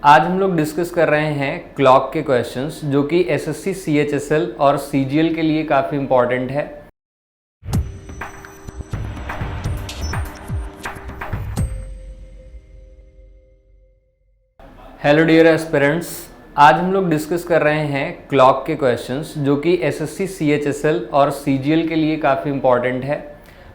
आज हम लोग डिस्कस कर रहे हैं क्लॉक के क्वेश्चंस जो कि एसएससी सीएचएसएल और सीजीएल के लिए काफ़ी इंपॉर्टेंट है। हेलो डियर एस्पिरेंट्स, आज हम लोग डिस्कस कर रहे हैं क्लॉक के क्वेश्चंस जो कि एसएससी सीएचएसएल और सीजीएल के लिए काफ़ी इंपॉर्टेंट है।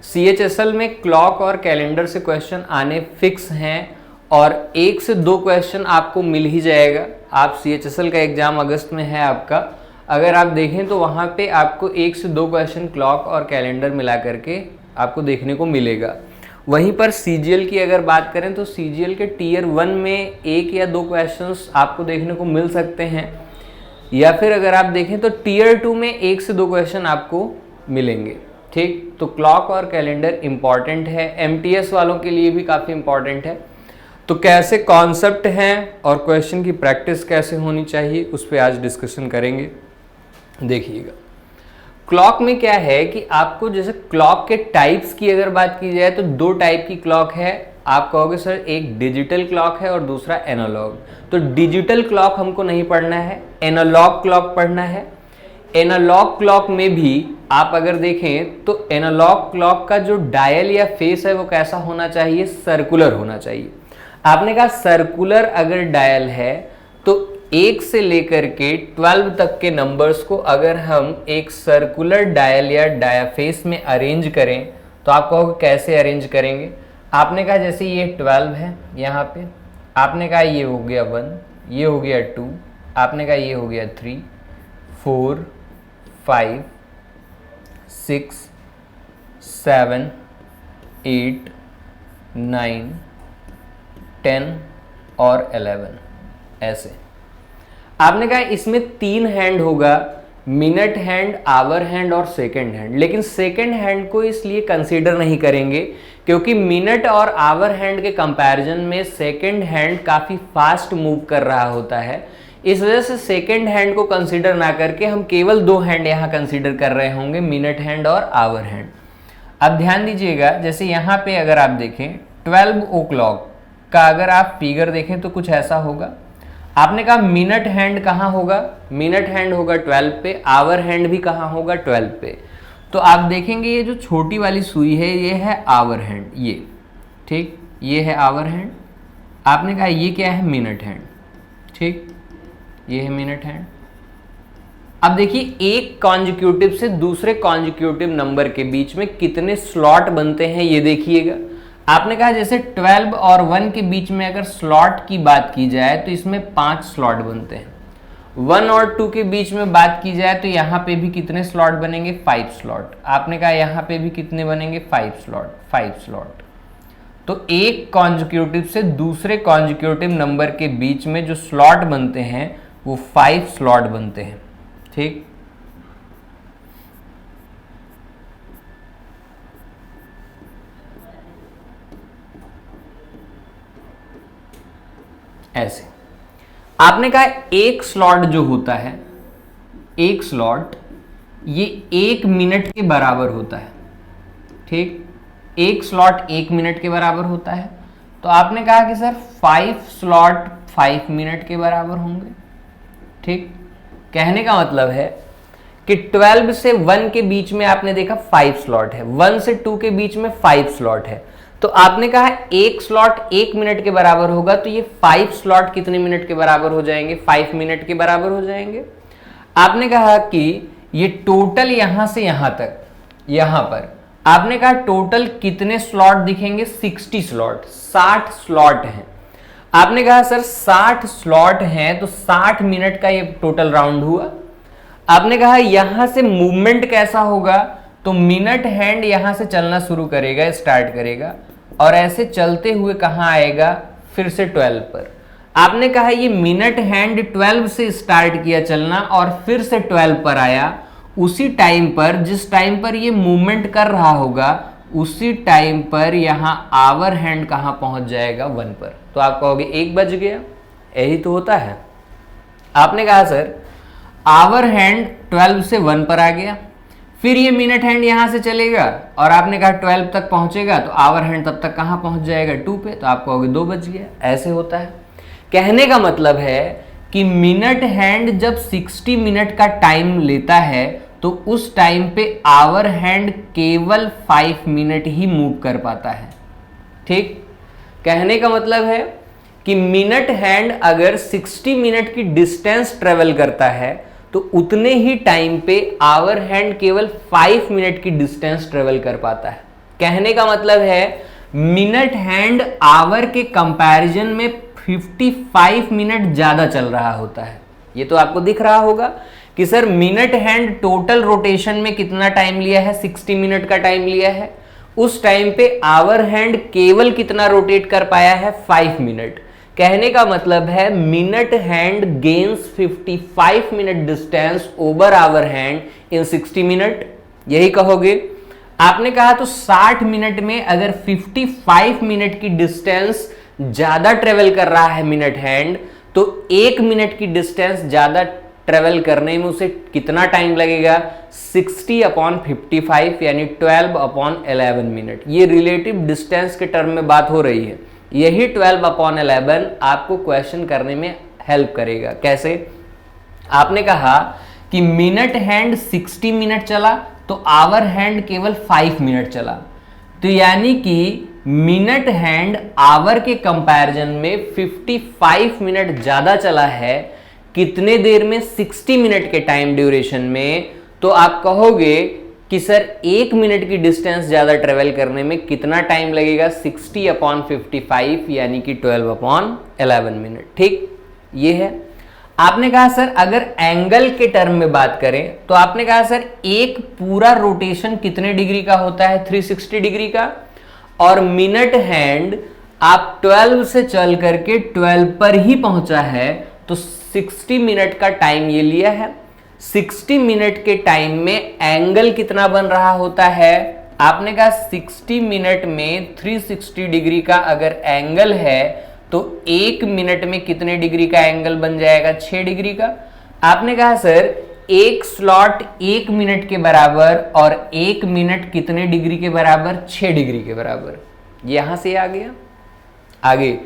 सीएचएसएल में क्लॉक और कैलेंडर से क्वेश्चन आने फिक्स हैं और 1 से 2 क्वेश्चन आपको मिल ही जाएगा। आप सीएचएसएल का एग्ज़ाम अगस्त में है आपका, अगर आप देखें तो वहाँ पे आपको 1 से 2 क्वेश्चन क्लॉक और कैलेंडर मिला करके आपको देखने को मिलेगा। वहीं पर सीजीएल की अगर बात करें तो सीजीएल के टीयर 1 में 1 या 2 क्वेश्चंस आपको देखने को मिल सकते हैं, या फिर अगर आप देखें तो टीयर 2 में 1 से 2 क्वेश्चन आपको मिलेंगे। ठीक, तो क्लॉक और कैलेंडर इम्पॉर्टेंट है, एमटीएस वालों के लिए भी काफ़ी इम्पॉर्टेंट है। तो कैसे कॉन्सेप्ट हैं और क्वेश्चन की प्रैक्टिस कैसे होनी चाहिए उस पर आज डिस्कशन करेंगे। देखिएगा, क्लॉक में क्या है कि आपको जैसे क्लॉक के टाइप्स की अगर बात की जाए तो 2 टाइप की क्लॉक है। आप कहोगे सर एक डिजिटल क्लॉक है और दूसरा एनालॉग। तो डिजिटल क्लॉक हमको नहीं पढ़ना है, एनालॉग क्लॉक पढ़ना है। एनालॉग क्लॉक में भी आप अगर देखें तो एनालॉग क्लॉक का जो डायल या फेस है वो कैसा होना चाहिए, सर्कुलर होना चाहिए। आपने कहा सर्कुलर अगर डायल है तो 1 से लेकर के 12 तक के नंबर्स को अगर हम एक सर्कुलर डायल या डायाफेस में अरेंज करें तो आप कहोगे कैसे अरेंज करेंगे। आपने कहा जैसे ये 12 है यहाँ पे, आपने कहा ये हो गया 1, ये हो गया 2, आपने कहा ये हो गया 3, 4, 5, 6, 7, 8, 9, 10 और 11 ऐसे। आपने कहा इसमें 3 हैंड होगा, मिनट हैंड, आवर हैंड और सेकंड हैंड। लेकिन सेकंड हैंड को इसलिए कंसीडर नहीं करेंगे क्योंकि मिनट और आवर हैंड के कंपैरिजन में सेकंड हैंड काफ़ी फास्ट मूव कर रहा होता है। इस वजह से सेकंड हैंड को कंसीडर ना करके हम केवल 2 हैंड यहाँ कंसीडर कर रहे होंगे, मिनट हैंड और आवर हैंड। अब ध्यान दीजिएगा, जैसे यहाँ पे अगर आप देखें 12 ओ क्लॉक का अगर आप फिगर देखें तो कुछ ऐसा होगा। आपने कहा मिनट हैंड कहाँ होगा, मिनट हैंड होगा 12 पे, आवर हैंड भी कहाँ होगा 12 पे। तो आप देखेंगे ये जो छोटी वाली सुई है ये है आवर हैंड, ये ठीक, ये है आवर हैंड। आपने कहा ये क्या है, मिनट हैंड, ठीक, ये है मिनट हैंड। अब देखिए एक कॉन्जिक्यूटिव से दूसरे कॉन्जिक्यूटिव नंबर के बीच में कितने स्लॉट बनते हैं ये देखिएगा। आपने कहा जैसे 12 और 1 के बीच में अगर स्लॉट की बात की जाए तो इसमें 5 स्लॉट बनते हैं। 1 और 2 के बीच में बात की जाए तो यहाँ पे भी कितने स्लॉट बनेंगे, 5 स्लॉट। आपने कहा यहाँ पे भी कितने बनेंगे, 5 स्लॉट। तो एक कॉन्जिक्यूटिव से दूसरे कॉन्जिक्यूटिव नंबर के बीच में जो स्लॉट बनते हैं वो 5 स्लॉट बनते हैं। ठीक, ऐसे। आपने कहा एक स्लॉट जो होता है, एक स्लॉट ये 1 मिनट के बराबर होता है। ठीक, एक स्लॉट 1 मिनट के बराबर होता है। तो आपने कहा कि सर 5 स्लॉट 5 मिनट के बराबर होंगे। ठीक, कहने का मतलब है कि 12 से 1 के बीच में आपने देखा 5 स्लॉट है, 1 से 2 के बीच में 5 स्लॉट है। तो आपने कहा एक स्लॉट 1 मिनट के बराबर होगा, तो ये 5 स्लॉट कितने मिनट के बराबर हो जाएंगे, 5 मिनट के बराबर हो जाएंगे। आपने कहा कि ये टोटल यहां से यहां तक, यहां पर आपने कहा टोटल कितने स्लॉट दिखेंगे, 60 स्लॉट, 60 स्लॉट हैं। आपने कहा सर 60 स्लॉट हैं तो 60 मिनट का ये टोटल राउंड हुआ। आपने कहा यहां से मूवमेंट कैसा होगा, तो मिनट हैंड यहां से चलना शुरू करेगा, स्टार्ट करेगा और ऐसे चलते हुए कहां आएगा, फिर से 12 पर। आपने कहा ये मिनट हैंड 12 से स्टार्ट किया चलना और फिर से 12 पर आया। उसी टाइम पर, जिस टाइम पर ये मूवमेंट कर रहा होगा उसी टाइम पर यहां आवर हैंड कहां पहुंच जाएगा, 1 पर। तो आप कहोगे 1 बज गया, यही तो होता है। आपने कहा सर आवर हैंड 12 से 1 पर आ गया, फिर ये मिनट हैंड यहां से चलेगा और आपने कहा 12 तक पहुंचेगा तो आवर हैंड तब तक कहां पहुंच जाएगा, 2 पे। तो आप कहोगे 2 बज गया। ऐसे होता है। कहने का मतलब है कि मिनट हैंड जब 60 मिनट का टाइम लेता है तो उस टाइम पे आवर हैंड केवल 5 मिनट ही मूव कर पाता है। ठीक, कहने का मतलब है कि मिनट हैंड अगर 60 मिनट की डिस्टेंस ट्रेवल करता है तो उतने ही टाइम पे आवर हैंड केवल 5 मिनट की डिस्टेंस ट्रेवल कर पाता है। कहने का मतलब है मिनट हैंड आवर के कंपैरिजन में 55 मिनट ज्यादा चल रहा होता है। ये तो आपको दिख रहा होगा कि sir minute hand total rotation में कितना टाइम लिया है, 60 मिनट का टाइम लिया है। उस टाइम पे आवर हैंड केवल कितना रोटेट कर पाया है, 5 मिनट। कहने का मतलब है minute hand gains 55 minute distance over hour hand in 60 minute. यही कहोगे। आपने कहा तो 60 मिनट में अगर 55 मिनट की डिस्टेंस ज्यादा ट्रेवल कर रहा है मिनट हैंड, तो 1 मिनट की डिस्टेंस ज्यादा ट्रेवल करने में उसे कितना टाइम लगेगा, 60/55 यानी 12/11 मिनट। ये रिलेटिव डिस्टेंस के टर्म में बात हो रही है। यही 12/11 आपको क्वेश्चन करने में हेल्प करेगा। कैसे? आपने कहा कि मिनट हैंड 60 मिनट चला तो आवर हैंड केवल 5 मिनट चला, तो यानी कि मिनट हैंड आवर के कंपैरिजन में 55 मिनट ज्यादा चला है। कितने देर में? 60 मिनट के टाइम ड्यूरेशन में। तो आप कहोगे कि सर 1 मिनट की डिस्टेंस ज्यादा ट्रेवल करने में कितना टाइम लगेगा, 60/55 यानी कि 12/11 मिनट। ठीक, ये है। आपने कहा सर अगर एंगल के टर्म में बात करें तो आपने कहा सर एक पूरा रोटेशन कितने डिग्री का होता है, 360 डिग्री का। और मिनट हैंड आप 12 से चल करके 12 पर ही पहुंचा है, तो 60 मिनट का टाइम ये लिया है। 60 मिनट के टाइम में एंगल कितना बन रहा होता है? आपने कहा 60 मिनट में 360 डिग्री का अगर एंगल है तो 1 मिनट में कितने डिग्री का एंगल बन जाएगा, 6 डिग्री का। आपने कहा सर एक स्लॉट 1 मिनट के बराबर और 1 मिनट कितने डिग्री के बराबर, 6 डिग्री के बराबर। यहां से आ गया। आगे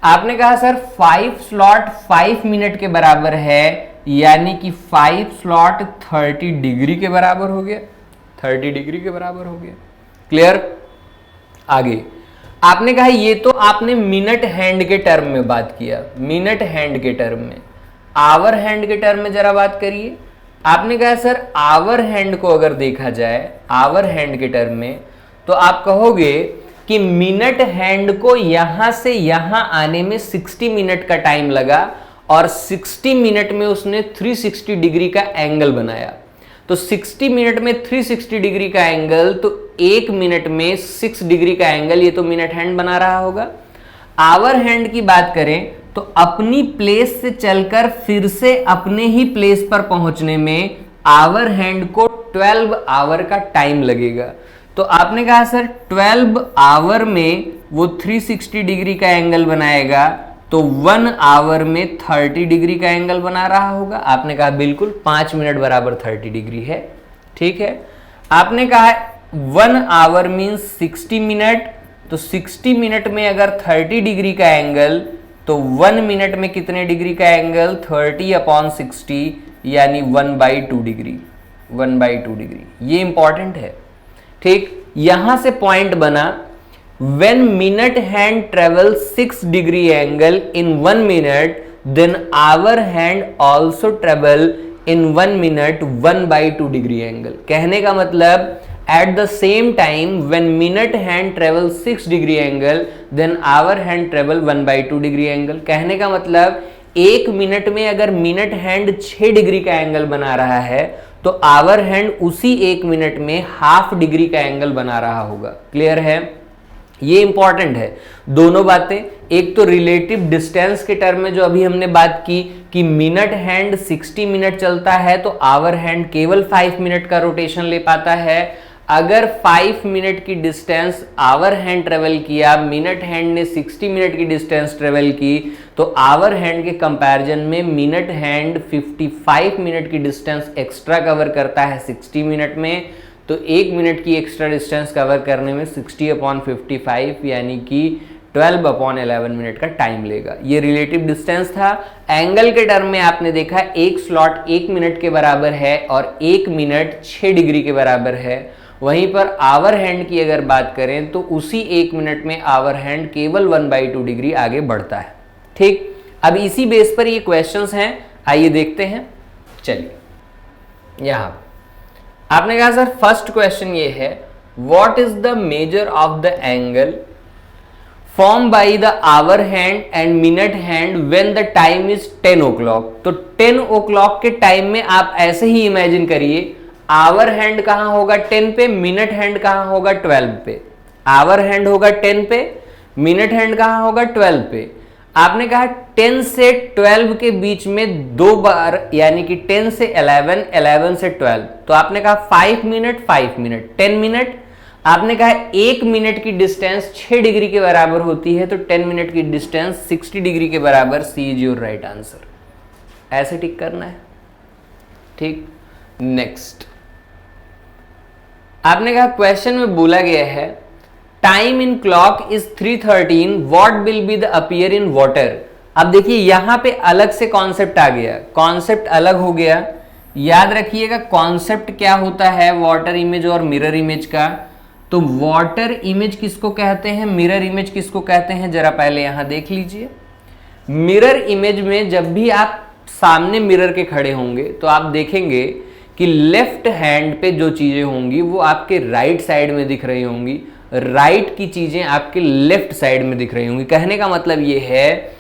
आपने कहा सर 5 स्लॉट 5 मिनट के बराबर है, यानी कि 5 स्लॉट 30 डिग्री के बराबर हो गया, 30 डिग्री के बराबर हो गया। क्लियर? आगे आपने कहा ये तो आपने मिनट हैंड के टर्म में बात किया, मिनट हैंड के टर्म में। आवर हैंड के टर्म में जरा बात करिए। आपने कहा सर आवर हैंड को अगर देखा जाए आवर हैंड के टर्म में, तो आप कहोगे कि मिनट हैंड को यहां से यहां आने में 60 मिनट का टाइम लगा और 60 मिनट में उसने 360 डिग्री का एंगल बनाया। तो 60 मिनट में 360 डिग्री का एंगल, तो 1 मिनट में 6 डिग्री का एंगल, ये तो मिनट हैंड बना रहा होगा। आवर हैंड की बात करें तो अपनी प्लेस से चलकर फिर से अपने ही प्लेस पर पहुंचने में आवर हैंड को 12 आवर का टाइम लगेगा। तो आपने कहा सर 12 आवर में वो 360 डिग्री का एंगल बनाएगा, तो 1 आवर में 30 डिग्री का एंगल बना रहा होगा। आपने कहा बिल्कुल 5 मिनट बराबर 30 डिग्री है। ठीक है। आपने कहा 1 आवर मीन्स 60 मिनट, तो 60 मिनट में अगर 30 डिग्री का एंगल, तो 1 मिनट में कितने डिग्री का एंगल, 30/60 यानी 1/2 डिग्री, 1/2 डिग्री। ये इंपॉर्टेंट है। ठीक, यहां से पॉइंट बना, when minute hand travels 6 degree angle in 1 minute, then our hand also travel in 1 minute 1/2 degree angle। कहने का मतलब at the same time when minute hand travels 6 degree angle, then our hand travel 1/2 degree angle। कहने का मतलब 1 minute में अगर minute hand 6 degree का angle बना रहा है तो आवर हैंड उसी 1 मिनट में ½ डिग्री का एंगल बना रहा होगा। क्लियर है? ये इंपॉर्टेंट है दोनों बातें। एक तो रिलेटिव डिस्टेंस के टर्म में जो अभी हमने बात की कि मिनट हैंड 60 मिनट चलता है तो आवर हैंड केवल 5 मिनट का रोटेशन ले पाता है। अगर 5 मिनट की डिस्टेंस आवर हैंड ट्रेवल किया, मिनट हैंड ने 60 मिनट की डिस्टेंस ट्रेवल की, तो आवर हैंड के कंपैरिजन में मिनट हैंड 55 मिनट की डिस्टेंस एक्स्ट्रा कवर करता है 60 मिनट में। तो 1 मिनट की एक्स्ट्रा डिस्टेंस कवर करने में 60/55 यानी कि 12/11 मिनट का टाइम लेगा। ये रिलेटिव डिस्टेंस था। एंगल के टर्म में आपने देखा एक स्लॉट 1 मिनट के बराबर है और 1 मिनट 6 डिग्री के बराबर है। वहीं पर आवर हैंड की अगर बात करें तो उसी 1 मिनट में आवर हैंड केवल 1/2 डिग्री आगे बढ़ता है। ठीक, अब इसी बेस पर ये क्वेश्चंस हैं, आइए देखते हैं। चलिए, यहां आपने कहा सर फर्स्ट क्वेश्चन ये है, what is the measure of the angle form by the hour hand and minute hand when the time is 10 o'clock। तो 10 o'clock के टाइम में आप ऐसे ही इमेजिन करिए, आवर हैंड कहां होगा 10 पे, मिनट हैंड कहां होगा 12 पे। आवर हैंड होगा 10 पे, मिनट हैंड कहां होगा 12 पे। आपने कहा 10 से 12 के बीच में 2 बार, यानी कि 10 से 11, 11 से 12, तो आपने कहा 5 मिनट 5 मिनट 10 मिनट। आपने कहा 1 मिनट की डिस्टेंस 6 डिग्री के बराबर होती है, तो 10 मिनट की डिस्टेंस 60 डिग्री के बराबर। सी इज योर राइट आंसर। ऐसे टिक करना है। ठीक, नेक्स्ट आपने कहा क्वेश्चन में बोला गया है time in clock is 3:13, what will be the appear in water. अब देखिए यहां पे अलग से कॉन्सेप्ट आ गया, कॉन्सेप्ट अलग हो गया। याद रखिएगा कॉन्सेप्ट क्या होता है वाटर इमेज और मिरर इमेज का। तो वाटर इमेज किसको कहते हैं, मिरर इमेज किसको कहते हैं, जरा पहले यहां देख लीजिए। मिरर इमेज में जब भी आप सामने मिरर के खड़े होंगे तो आप देखेंगे कि लेफ्ट हैंड पे जो चीजें होंगी वो आपके राइट साइड में दिख रही होंगी, राइट की चीजें आपके लेफ्ट साइड में दिख रही होंगी। कहने का मतलब ये है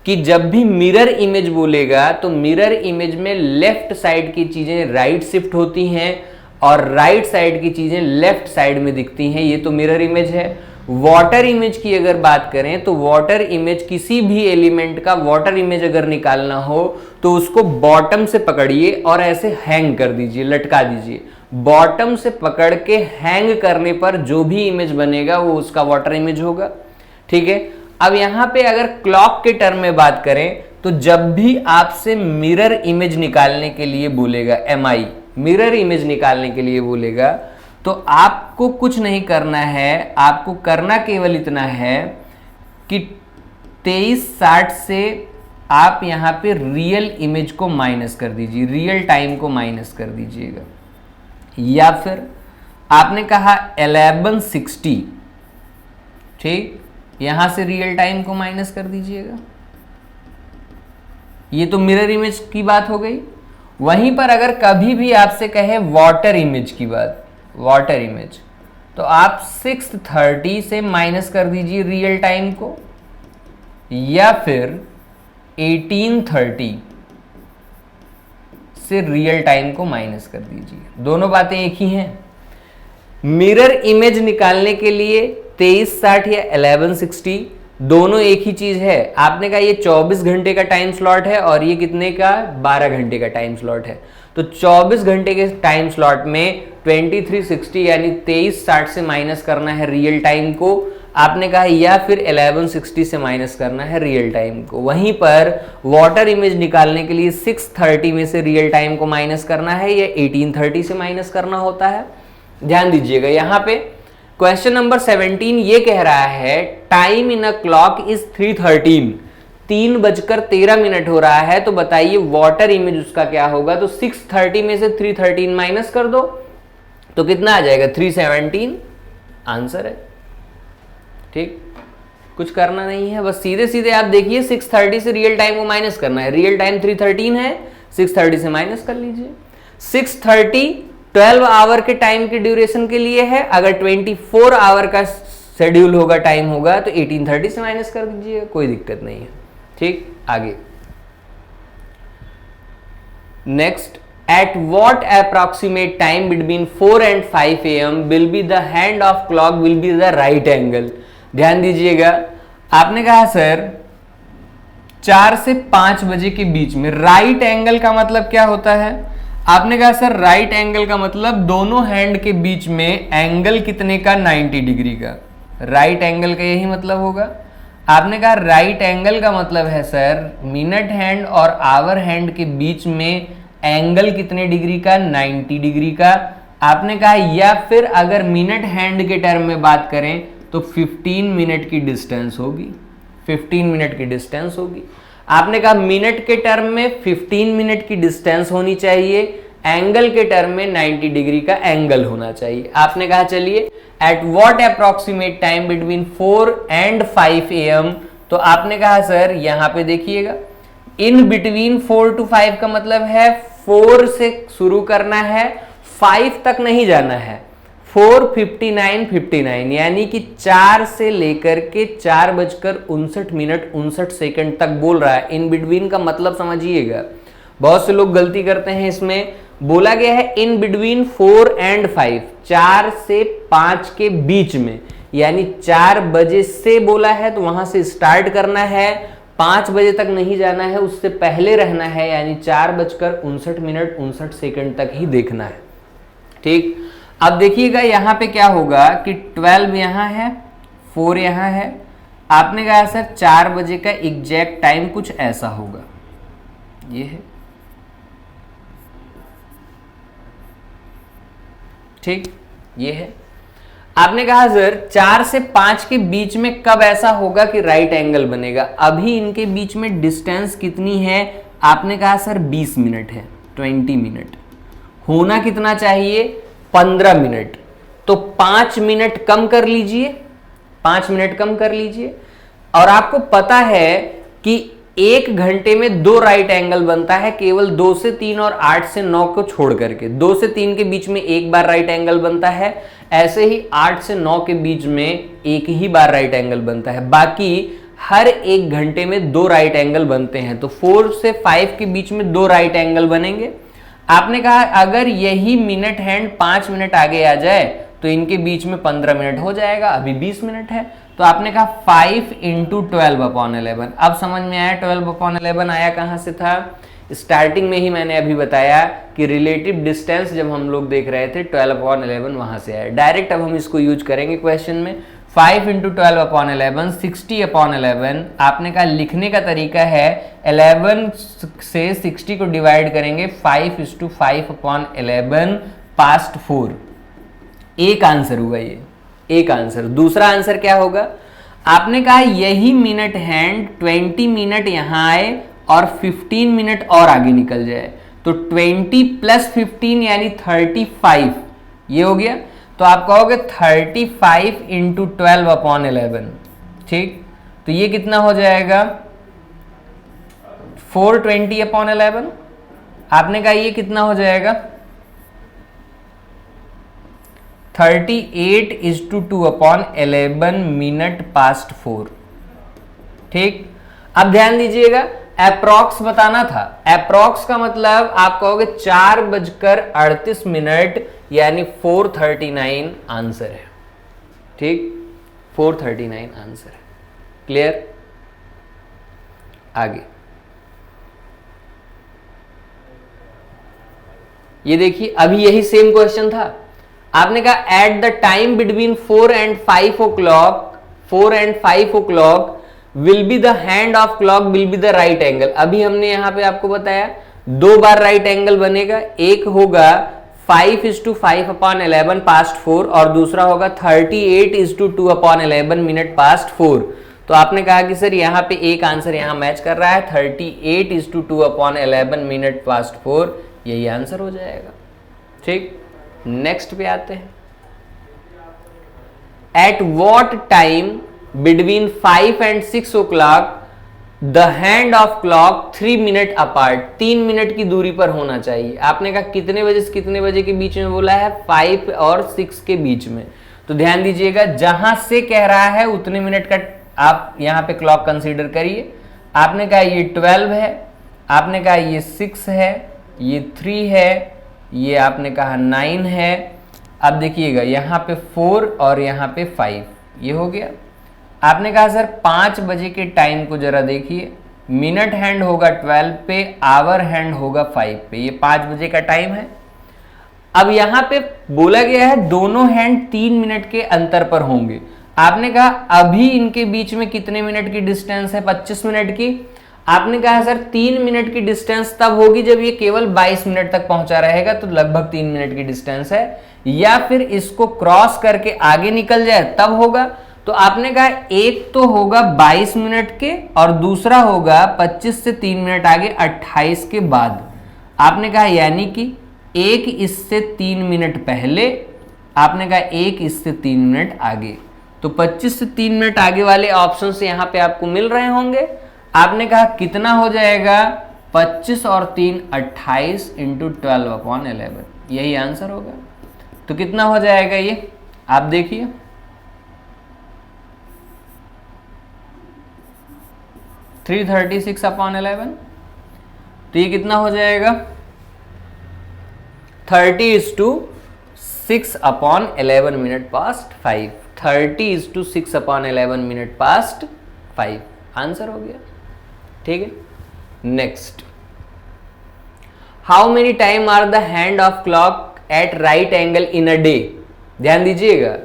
कि जब भी मिरर इमेज बोलेगा तो मिरर इमेज में लेफ्ट साइड की चीजें राइट शिफ्ट होती हैं और राइट साइड की चीजें लेफ्ट साइड में दिखती हैं। ये तो मिरर इमेज है। वाटर इमेज की अगर बात करें तो वाटर इमेज, किसी भी एलिमेंट का वाटर इमेज अगर निकालना हो तो उसको बॉटम से पकड़िए और ऐसे हैंग कर दीजिए, लटका दीजिए। बॉटम से पकड़ के हैंग करने पर जो भी इमेज बनेगा वो उसका वाटर इमेज होगा। ठीक है, अब यहां पे अगर क्लॉक के टर्म में बात करें तो जब भी आपसे मिरर इमेज निकालने के लिए बोलेगा, MI मिरर इमेज निकालने के लिए बोलेगा, तो आपको कुछ नहीं करना है। आपको करना केवल इतना है कि 2360 से आप यहां पे रियल इमेज को माइनस कर दीजिए, रियल टाइम को माइनस कर दीजिएगा। या फिर आपने कहा 1160, ठीक, यहां से रियल टाइम को माइनस कर दीजिएगा। ये तो मिरर इमेज की बात हो गई। वहीं पर अगर कभी भी आपसे कहे वाटर इमेज की बात, वाटर इमेज, तो आप 630 से माइनस कर दीजिए रियल टाइम को, या फिर 1830 से रियल टाइम को माइनस कर दीजिए। दोनों बातें एक ही हैं। मिरर इमेज निकालने के लिए 2360 या 1160 दोनों एक ही चीज है। आपने कहा ये 24 घंटे का टाइम स्लॉट है और ये कितने का, 12 घंटे का टाइम स्लॉट है। तो 24 घंटे के टाइम स्लॉट में 2360 यानी 2360 से माइनस करना है रियल टाइम को, आपने कहा, या फिर 1160 से माइनस करना है रियल टाइम को। वहीं पर वाटर इमेज निकालने के लिए 630 में से रियल टाइम को माइनस करना है या 1830 से माइनस करना होता है। ध्यान दीजिएगा यहां पे क्वेश्चन नंबर 17 ये कह रहा है time in a clock is 3:13, 3:13 हो रहा है। तो बताइए वाटर इमेज उसका क्या होगा। तो 630 में से 3:13 माइनस कर दो तो कितना आ जाएगा, 3:17 आंसर है। ठीक, कुछ करना नहीं है, बस सीधे सीधे आप देखिए 630 से रियल टाइम को माइनस करना है। रियल टाइम 3:13 है, 630 से माइनस कर लीजिए। 630 12 आवर के टाइम के ड्यूरेशन के लिए है। अगर 24 आवर का शेड्यूल होगा, टाइम होगा, तो 1830 से माइनस कर दीजिए, कोई दिक्कत नहीं है। ठीक, आगे next, at what approximate time between 4 and 5 AM will be the hand of clock will be the right angle. ध्यान दीजिएगा, आपने कहा सर 4 से 5 बजे के बीच में राइट एंगल का मतलब क्या होता है। आपने कहा सर राइट एंगल का मतलब दोनों हैंड के बीच में एंगल कितने का, 90 डिग्री का। राइट एंगल का यही मतलब होगा। आपने कहा राइट एंगल का मतलब है सर मिनट हैंड और आवर हैंड के बीच में एंगल कितने डिग्री का, 90 डिग्री का। आपने कहा या फिर अगर मिनट हैंड के टर्म में बात करें तो 15 मिनट की डिस्टेंस होगी, 15 मिनट की डिस्टेंस होगी। आपने कहा मिनट के टर्म में 15 मिनट की डिस्टेंस होनी चाहिए, एंगल के टर्म में 90 डिग्री का एंगल होना चाहिए। आपने कहा चलिए at what approximate time between 4 and 5 AM, तो आपने कहा सर यहां पे देखिएगा इन बिटवीन 4 to 5 का मतलब है 4 से शुरू करना है, 5 तक नहीं जाना है। 4:59:59 यानी कि 4 से लेकर के 4:59 तक बोल रहा है। इन बिटवीन का मतलब समझिएगा, बहुत से लोग गलती करते हैं, इसमें बोला गया है इन बिटवीन 4 एंड 5, 4 से 5 के बीच में, यानी 4 बजे से बोला है तो वहां से स्टार्ट करना है, 5 बजे तक नहीं जाना है, उससे पहले रहना है, यानी 4:59 तक ही देखना है। ठीक, अब देखिएगा यहां पे क्या होगा कि 12 यहां है, 4 यहां है। आपने कहा सर 4 बजे का एग्जैक्ट टाइम कुछ ऐसा होगा, ये है। ठीक, ये है। आपने कहा सर 4 से 5 के बीच में कब ऐसा होगा कि राइट एंगल बनेगा। अभी इनके बीच में डिस्टेंस कितनी है, आपने कहा सर 20 मिनट है, 20 मिनट। होना कितना चाहिए, 15 मिनट। तो 5 मिनट कम कर लीजिए, 5 मिनट कम कर लीजिए। और आपको पता है कि 1 घंटे में 2 राइट एंगल बनता है, केवल 2 से 3 और 8 से 9 को छोड़ करके। 2 से 3 के बीच में एक बार राइट एंगल बनता है, ऐसे ही 8 से 9 के बीच में एक ही बार राइट एंगल बनता है। बाकी हर 1 घंटे में 2 राइट एंगल बनते हैं, तो 4 से 5 के बीच में 2 राइट एंगल बनेंगे। आपने कहा अगर यही मिनट हैंड 5 मिनट आगे आ जाए तो इनके बीच में 15 मिनट हो जाएगा, अभी 20 मिनट है। तो आपने कहा 5 × 12/11। अब समझ में आया 12/11 आया कहां से था। स्टार्टिंग में ही मैंने अभी बताया कि रिलेटिव डिस्टेंस जब हम लोग देख रहे थे 12/11 वहां से आया डायरेक्ट। अब हम इसको यूज करेंगे क्वेश्चन में। 5 × 12/11 60/11। आपने कहा लिखने का तरीका है 11 से 60 को डिवाइड करेंगे 5:5/11 पास्ट 4। एक आंसर हुआ ये, एक आंसर। दूसरा आंसर क्या होगा, आपने कहा यही मिनट हैंड 20 मिनट यहां आए और 15 मिनट और आगे निकल जाए, तो 20 + 15 यानी 35 ये हो गया। तो आप कहोगे 35 × 12/11। ठीक, तो ये कितना हो जाएगा 420/11। आपने कहा ये कितना हो जाएगा 38:2/11 मिनट पास्ट 4। ठीक, अब ध्यान दीजिएगा अप्रॉक्स बताना था। अप्रॉक्स का मतलब आप कहोगे 4:38 यानी 4:39 आंसर है। ठीक, 4:39 आंसर है। क्लियर, आगे ये देखिए अभी यही सेम क्वेश्चन था। आपने कहा at the time between 4 and 5 o'clock will be the hand of clock will be the right angle. अभी हमने यहां पे आपको बताया 2 बार राइट एंगल बनेगा, एक होगा 5:5/11 पास्ट 4 और दूसरा होगा 38:2/11 मिनट पास्ट 4। तो आपने कहा कि सर यहां पे एक आंसर यहां मैच कर रहा है, 38:2/11 मिनट पास्ट 4 यही आंसर हो जाएगा। ठीक, नेक्स्ट पे आते हैं। At what time between 5 and 6 o'clock the hand of clock 3 minute apart, 3 minute की दूरी पर होना चाहिए। आपने कहा कितने बजे से कितने बजे के बीच में बोला है, 5 और 6 के बीच में। तो ध्यान दीजिएगा जहां से कह रहा है उतने मिनट का आप यहां पे क्लॉक कंसीडर करिए। आपने कहा ये 12 है, आपने कहा ये 6 है, ये 3 है, ये आपने कहा 9 है। अब देखिएगा यहाँ पे 4 और यहाँ पे 5 ये हो गया। आपने कहा सर 5 बजे के टाइम को जरा देखिए, मिनट हैंड होगा 12 पे, आवर हैंड होगा 5 पे, ये 5 बजे का टाइम है। अब यहाँ पे बोला गया है दोनों हैंड 3 मिनट के अंतर पर होंगे। आपने कहा अभी इनके बीच में कितने मिनट की डिस्टेंस है, 25 मिनट की। आपने कहा सर 3 मिनट की डिस्टेंस तब होगी जब ये केवल 22 मिनट तक पहुंचा रहेगा, तो लगभग 3 मिनट की डिस्टेंस है। या फिर इसको क्रॉस करके आगे निकल जाए तब होगा। तो आपने कहा एक तो होगा 22 मिनट के और दूसरा होगा 25 से 3 मिनट आगे 28 के बाद। आपने कहा यानी कि एक इससे 3 मिनट पहले, आपने कहा एक इससे 3 मिनट आगे। तो 25 से 3 मिनट आगे वाले ऑप्शन से यहां पे आपको मिल रहे होंगे। आपने कहा कितना हो जाएगा, 25 और 3 28 इंटू 12/11, यही आंसर होगा। तो कितना हो जाएगा ये, आप देखिए, 336/11। तो ये कितना हो जाएगा, 30:6/11 minute past 5, 30:6/11 minute past 5 answer हो गया। ठीक है, next, how many time are the hand of clock at right angle in a day. ध्यान दीजिएगा,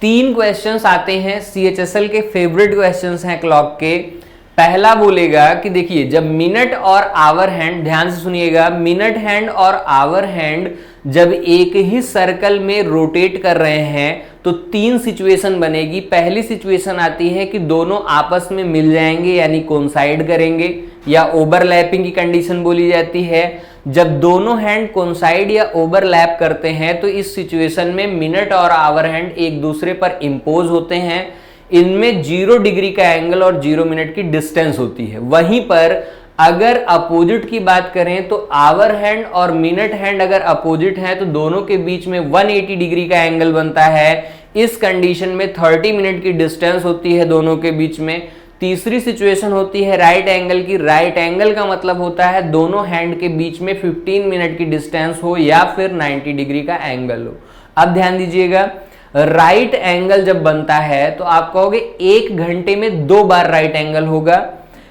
3 क्वेश्चंस आते हैं, सीएचएसएल के फेवरेट क्वेश्चंस हैं क्लॉक के। पहला बोलेगा कि देखिए जब मिनट और आवर हैंड, ध्यान से सुनिएगा, मिनट हैंड और आवर हैंड जब एक ही सर्कल में रोटेट कर रहे हैं तो 3 सिचुएशन बनेगी। पहली सिचुएशन आती है कि दोनों आपस में मिल जाएंगे यानी कोइंसाइड करेंगे, या ओवरलैपिंग की कंडीशन बोली जाती है। जब दोनों हैंड कोइंसाइड या ओवरलैप करते हैं तो इस सिचुएशन में मिनट और आवर हैंड एक दूसरे पर इंपोज होते हैं। इनमें 0 डिग्री का एंगल और 0 मिनट की डिस्टेंस होती है। वहीं पर अगर अपोजिट की बात करें तो आवर हैंड और मिनट हैंड अगर अपोजिट हैं तो दोनों के बीच में 180 डिग्री का एंगल बनता है। इस कंडीशन में 30 मिनट की डिस्टेंस होती है दोनों के बीच में। तीसरी सिचुएशन होती है राइट एंगल की। राइट एंगल का मतलब होता है दोनों हैंड के बीच में 15 मिनट की डिस्टेंस हो या फिर 90 डिग्री का एंगल हो। अब ध्यान दीजिएगा, राइट एंगल जब बनता है तो आप कहोगे 1 घंटे में 2 बार राइट एंगल होगा,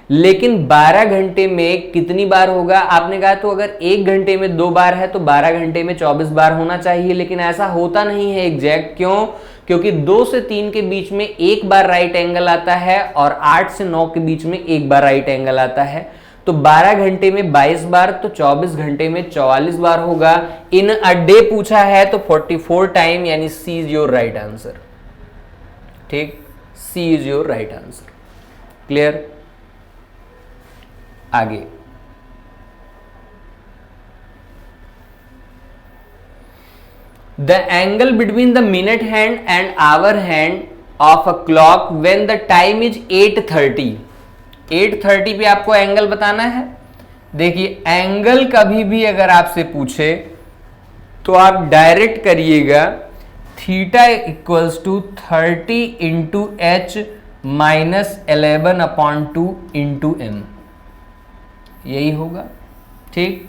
लेकिन 12 घंटे में कितनी बार होगा। आपने कहा तो अगर 1 घंटे में 2 बार है तो 12 घंटे में 24 बार होना चाहिए, लेकिन ऐसा होता नहीं है एग्जैक्ट। क्यों? क्योंकि 2 से 3 के बीच में 1 बार राइट एंगल आता है और 8 से 9 के बीच में 1 बार राइट एंगल आता है। तो 12 घंटे में 22 बार, तो 24 घंटे में 44 बार होगा। इन अ डे पूछा है तो 44 टाइम, यानी C is your right answer. ठीक, C is your right answer. Clear? आगे, the angle between the minute hand and hour hand of a clock when the time is 8:30। 8:30 पे आपको एंगल बताना है। देखिए, एंगल कभी भी अगर आपसे पूछे तो आप डायरेक्ट करिएगा theta equals to 30 into H minus 11/2 into M, यही होगा। ठीक,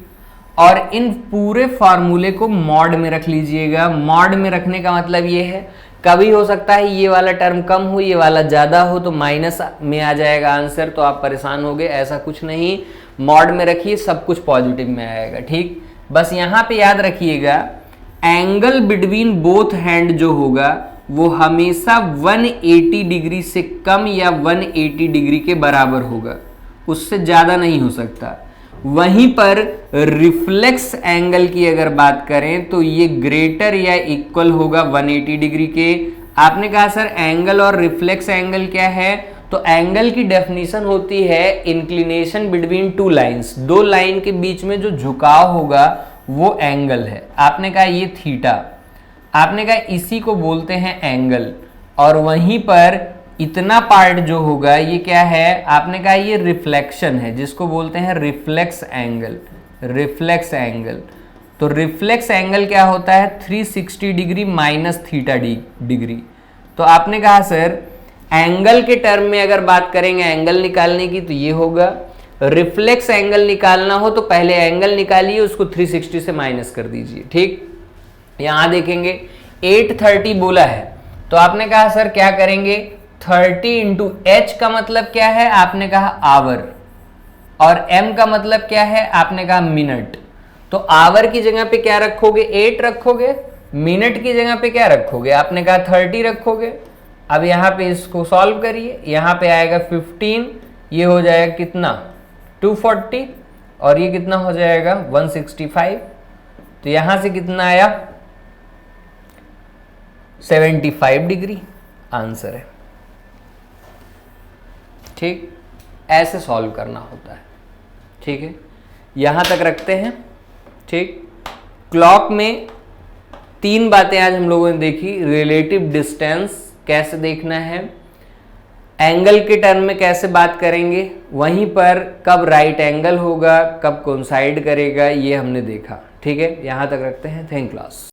और इन पूरे फॉर्मूले को मॉड में रख लीजिएगा। मॉड में रखने का मतलब ये है, कभी हो सकता है ये वाला टर्म कम हो, ये वाला ज्यादा हो, तो माइनस में आ जाएगा आंसर, तो आप परेशान हो गए। ऐसा कुछ नहीं, मॉड में रखिए, सब कुछ पॉजिटिव में आएगा। ठीक, बस यहां पे याद रखिएगा, एंगल बिटवीन बोथ हैंड जो होगा वो हमेशा 180 डिग्री से कम या 180 डिग्री के बराबर होगा, उससे ज्यादा नहीं हो सकता। वहीं पर रिफ्लेक्स एंगल की अगर बात करें तो ये ग्रेटर या इक्वल होगा 180 डिग्री के। आपने कहा सर एंगल और रिफ्लेक्स एंगल क्या है, तो एंगल की डेफिनेशन होती है इंक्लिनेशन बिटवीन 2 लाइंस। 2 लाइन के बीच में जो झुकाव होगा वो एंगल है। आपने कहा ये थीटा, आपने कहा इसी को बोलते हैं एंगल, और वहीं पर इतना पार्ट जो होगा ये क्या है, आपने कहा ये रिफ्लेक्शन है, जिसको बोलते हैं रिफ्लेक्स एंगल। रिफ्लेक्स एंगल, तो रिफ्लेक्स एंगल क्या होता है, 360 डिग्री माइनस थीटा डिग्री। तो आपने कहा सर एंगल के टर्म में अगर बात करेंगे एंगल निकालने की तो ये होगा। रिफ्लेक्स एंगल निकालना हो तो पहले एंगल निकालिए, उसको 360 से माइनस कर दीजिए। ठीक, यहां देखेंगे 8:30 बोला है, तो आपने कहा सर क्या करेंगे, 30 इंटू एच का मतलब क्या है, आपने कहा आवर, और एम का मतलब क्या है, आपने कहा मिनट। तो आवर की जगह पे क्या रखोगे, 8 रखोगे, मिनट की जगह पे क्या रखोगे, आपने कहा 30 रखोगे। अब यहां पे इसको सॉल्व करिए, यहां पे आएगा 15, ये हो जाएगा कितना 240, और ये कितना हो जाएगा 165। तो यहां से कितना आया 75 डिग्री आंसर है। ठीक, ऐसे सॉल्व करना होता है। ठीक है, यहाँ तक रखते हैं। ठीक, क्लॉक में 3 बातें आज हम लोगों ने देखी। रिलेटिव डिस्टेंस कैसे देखना है, एंगल के टर्म में कैसे बात करेंगे, वहीं पर कब राइट एंगल होगा, कब कोइंसाइड करेगा, ये हमने देखा। ठीक है, यहाँ तक रखते हैं। Thank class.